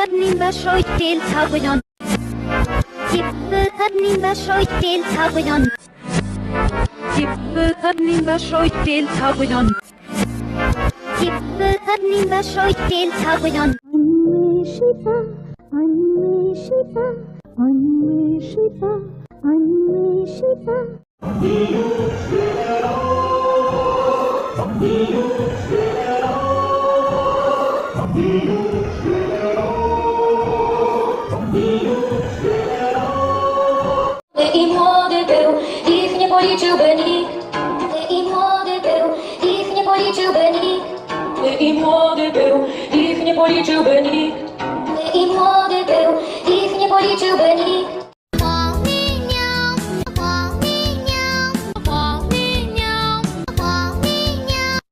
одним большой тель цапнён. Одним большой тель цапнён. Одним большой тель цапнён. Одним большой тель цапнён. I młody był, ich nie policzyłby nikt. I młody był, ich nie policzyłby nikt. I młody był, ich nie policzyłby nikt. I młody był, ich nie policzyłby nikt.